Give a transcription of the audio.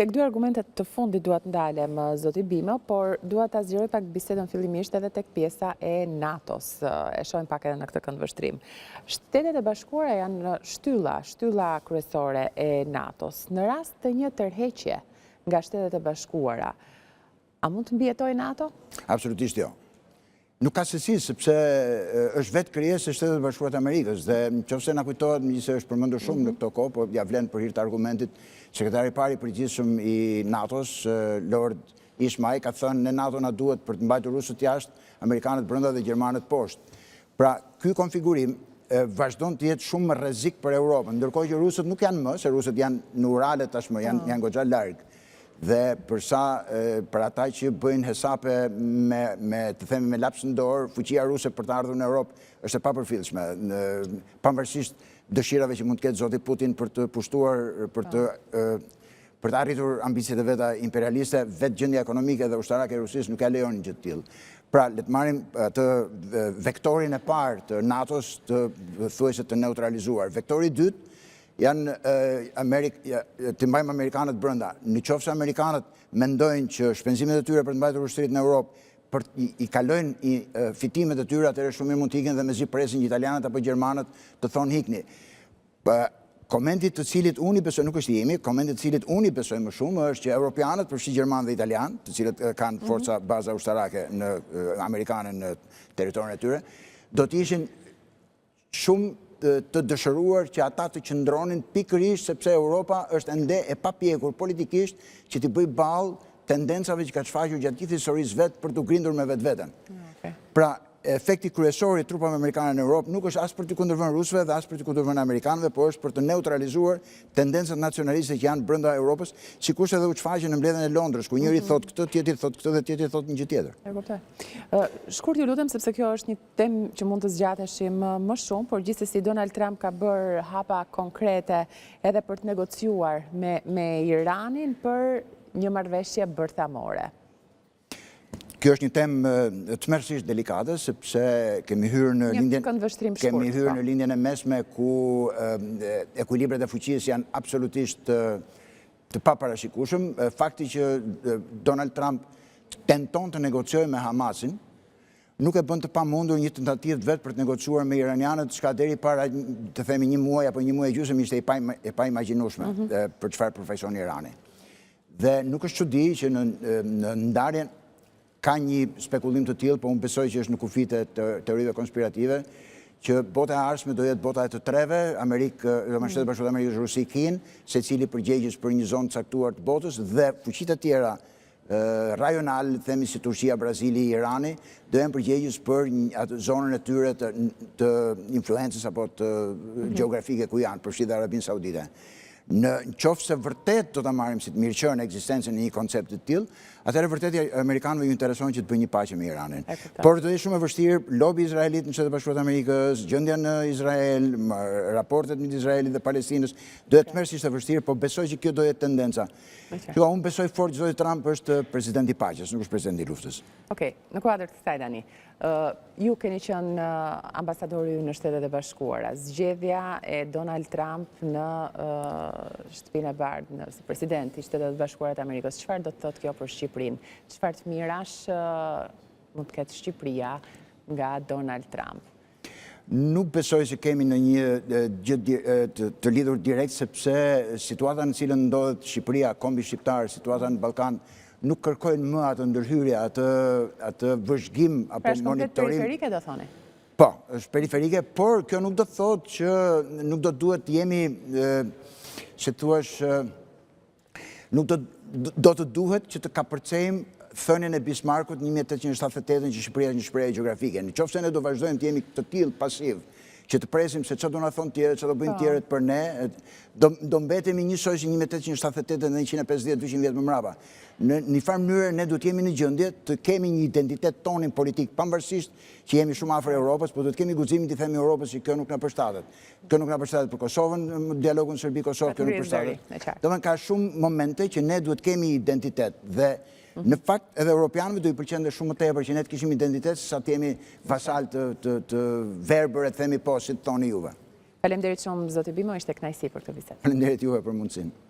Tek dy argumentet të fundit duat ndalem, zoti Bimo, por duat ta zgjeroj pak bisedën fillimisht edhe tek pjesa e NATO-s. E shohim pak edhe në këtë këndvështrim. Shtetet e Bashkuara janë shtylla kryesore e NATO-s. Në rast të një tërheqje nga Shtetet e Bashkuara, a mund të mbijetojë NATO? Absolutisht jo. Nuk ka sesi, sepse është vetë krijesë e Shtetet e Bashkuara të Amerikës dhe nëse na kujtohet, megjithëse është përmendur shumë në këto kohë, po ja vlen për hir të argumentit, sekretari i parë i përgjithshëm i NATO-s, Lord Ismay, ka thënë ne NATO na duhet për të mbajtur rusët jashtë, amerikanët brenda dhe gjermanët poshtë. Pra, ky konfigurim vazhdon të jetë shumë rrezik për Europën, ndërkohë që rusët nuk janë më, se rusët janë në Urale tashmë, janë goxha larg. Dhe për ata që bëjnë hesape të themi me lapsën dorë, fuqia ruse për të ardhur në Europë është e papërfillshme, pavarësisht dëshirave që mund të ketë zoti Putin për të pushtuar, për të arritur ambicjet e veta imperialiste, vetë gjendja ekonomike dhe ushtarake e Rusisë nuk e lejon gjë të tillë. Pra, le të marrim atë vektorin e parë të NATO-s të thuajse të neutralizuar. Vektori i dytë janë të mbajmë Amerikanët brenda. Në qoftë se Amerikanët mendojnë që shpenzimet e tyre për të mbajtur ushtritë në Europë i kalojnë fitimet e tyre, atëherë shumë mirë mund të ikin dhe mezi presin që italianët apo gjermanët të thonë hikni. Komentit të cilit unë i besoj, nuk është jemi, komentit të cilit unë i besoj më shumë është që europianët, përfshi gjermanë dhe italianë, të cilët kanë forca baza ushtarake amerikane në territorin e tyre, do të ishin shumë të dëshëruar që ata të qëndronin pikërisht sepse Europa është ende e papjekur politikisht që t'i bëj ballë tendencave që ka shfaqur gjatë gjithë historisë vetë për t'u grindur me vetveten. Pra, efekti kryesor i trupave amerikane në Europë nuk është as për të kundërvënë rusëve dhe as për të kundërvënë amerikanëve, por është për të neutralizuar tendencat nacionaliste që janë brenda Europës, sikurse edhe u shfaqën në mbledhjen e Londrës, ku njëri thot këtë, tjetri thot këtë dhe tjetri thot një gjë tjetër. E kuptoj. Shkurt ju lutem, sepse kjo është një temë që mund të zgjateshim më shumë, por gjithsesi Donald Trump ka bërë hapa konkrete edhe për të negociuar me Iranin për një marrëveshje bërthamore. Kjo është një temë tmerrsisht delikate, sepse kemi hyrë në lindjen e mesme ku ekuilibrat e fuqisë janë absolutisht të paparashikueshëm. Fakti që Donald Trump tenton të negociojë me Hamasin nuk e bën të pamundur një tentativë vetë për të negociuar me iranianët, çka deri para të themi një muaj apo një muaj e gjysmë ishte e paimagjinueshme për çfarë përfaqëson Irani. Dhe nuk është çudi që në ndarjen ka një spekullim të tillë, po unë besoj që është në kufit e teorive konspirative, që bota e ardhshme do jetë bota e të treve, Shtetet Bashkuara të Amerikës, Rusi, Kinë, secili përgjegjës për një zonë caktuar të botës dhe fuqitë e tjera rajonal, themi si Turqia, Brazili, Irani, do jenë përgjegjës për zonën e tyre të influencës apo të gjeografike ku janë, përfshi dhe Arabinë Saudite. Në qoftë se vërtet do ta marrim si të mirëqen ekzistencën e një koncepti të tillë, atëherë vërtet amerikanëve ju intereson që të bëjnë një paqe me Iranin. Por do të jetë shumë e vështirë, lobi izraelit në Shtetet Bashkuara të Amerikës, gjendja në Izrael, raportet midis Izraelit dhe Palestinës, do jetë tmerrsisht e vështirë, por besoj që kjo do jetë tendenca. Unë besoj fort që zoti Trump është president i paqes, nuk është president i luftës. Okej, në kuadër të kësaj tani, ju keni qenë ambasadori në Shtetet e Bashkuara. Zgjedhja e Donald Trump në shtëpinë e bardhë, si president i Shtetet e Bashkuara të Amerikës, çfarë do të thotë kjo për Shqipërinë? Çfarë të mirash mund të ketë Shqipëria nga Donald Trump? Nuk besoj se kemi në një gjë të lidhur direkt, sepse situata në cilën ndodhet Shqipëria, kombi shqiptar, situata në Ballkan, nuk kërkojnë më atë ndërhyrje, atë vëzhgim apo monitorim. Pra është komplet periferike, do thoni? Po, është periferike, por kjo nuk do të thotë që nuk do duhet të jemi, që thuash, nuk do të duhet që të kapërcejmë thënien e Bismarckut 1878 që Shqipëria është një shprehje gjeografike. Në qoftë se ne do vazhdojmë të jemi të tillë pasiv, që të presim se çfarë do na thonë tjerët, çfarë do bëjnë tjerët për ne, do mbetemi njësoj si 1878 dhe 150-200 vjet më mbrapa. Në një farë mënyrë ne duhet jemi në gjendje të kemi një identitet tonin politik, pavarësisht që jemi shumë afër Europës, por duhet kemi guximin të themi Europës që kjo nuk na përshtatet. Kjo nuk na përshtatet për Kosovën, dialogun Serbi-Kosovë, kjo nuk përshtatet. Domethënë ka shumë momente që ne duhet kemi identitet dhe në fakt edhe europianëve do i pëlqente shumë më tepër që ne të kishim identitet sesa të jemi vasal të verbër e themi po si të thoni juve. Faleminderit shumë zoti Bimo, ishte kënaqësi për këtë bisedë. Faleminderit juve për mundësinë.